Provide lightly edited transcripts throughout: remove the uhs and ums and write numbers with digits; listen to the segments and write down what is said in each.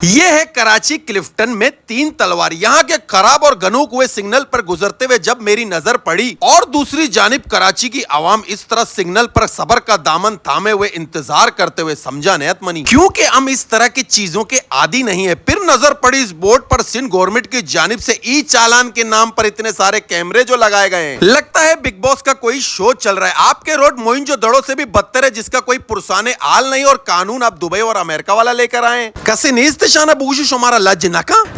ये है कराची क्लिफ्टन में तीन तलवार। यहाँ के खराब और गनूक हुए सिग्नल पर गुजरते हुए जब मेरी नजर पड़ी और दूसरी जानिब कराची की आवाम इस तरह सिग्नल पर सबर का दामन थामे हुए इंतजार करते हुए समझा नेहत मनी, क्योंकि हम इस तरह की चीजों के आदी नहीं है। फिर नजर पड़ी इस बोर्ड पर सिंध गवर्नमेंट की जानिब से ई चालान के नाम पर इतने सारे कैमरे जो लगाए गए हैं। लगता है बिग बॉस का कोई शो चल रहा है। आपके रोड मोइंजोदड़ो से भी बदतर है, जिसका कोई पुरसाने आल नहीं और कानून आप दुबई और अमेरिका वाला लेकर आए।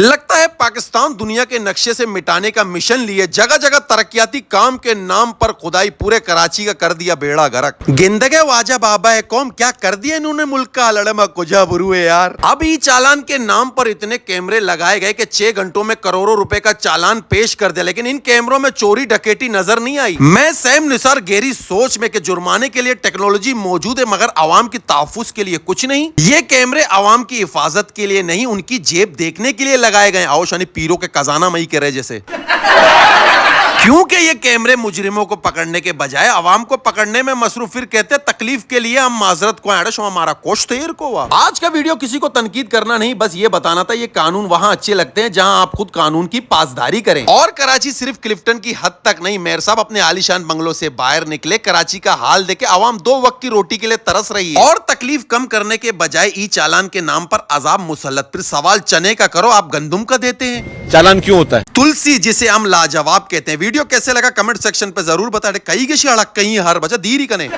लगता है पाकिस्तान दुनिया के नक्शे से मिटाने का मिशन लिए जगह जगह तरक्याती काम के नाम पर खुदाई पूरे कराची का कर दिया बेड़ा गर्क। गिंदगे वाजा बाबा है कौम, क्या कर दिया इन्होंने मुल्क का लड़मा कुजा बुरू है यार। अब ई चालान के नाम पर इतने कैमरे लगाए गए कि 6 घंटों में करोड़ों रुपए का चालान पेश कर दिया, लेकिन इन कैमरों में चोरी डकैती नजर नहीं आई। मैं सैम निसार गहरी सोच में कि जुर्माने के लिए टेक्नोलॉजी मौजूद है मगर आवाम की तहफ्फुज के लिए कुछ नहीं। ये कैमरे आवाम की हिफाजत के लिए नहीं, उनकी जेब देखने के लिए लगाए गए। आओ शानी पीरों के खजाना मई करे जैसे। क्योंकि ये कैमरे मुजरिमों को पकड़ने के बजाय आवाम को पकड़ने में मसरूफ। फिर कहते तकलीफ के लिए हम माजरत को आड़ो हमारा कोश तैर को हुआ। आज का वीडियो किसी को तनकीद करना नहीं, बस ये बताना था ये कानून वहां अच्छे लगते हैं जहां आप खुद कानून की पासदारी करें। और कराची सिर्फ क्लिफ्टन की हद तक नहीं, मेयर साहब अपने आलीशान बंगलों से बाहर निकले, कराची का हाल देखे आवाम 2 वक्त की रोटी के लिए तरस रही है। और तकलीफ कम करने के बजाय ई चालान के नाम पर अजाब मुसल्लत। फिर सवाल चने का करो, आप गंदुम का देते हैं। चालान क्यों होता है? तुलसी जिसे हम लाजवाब कहते हैं। वीडियो कैसे लगा कमेंट सेक्शन पे जरूर बता दे। कई के शियाड़ा कहीं हर बचा दीरी कने।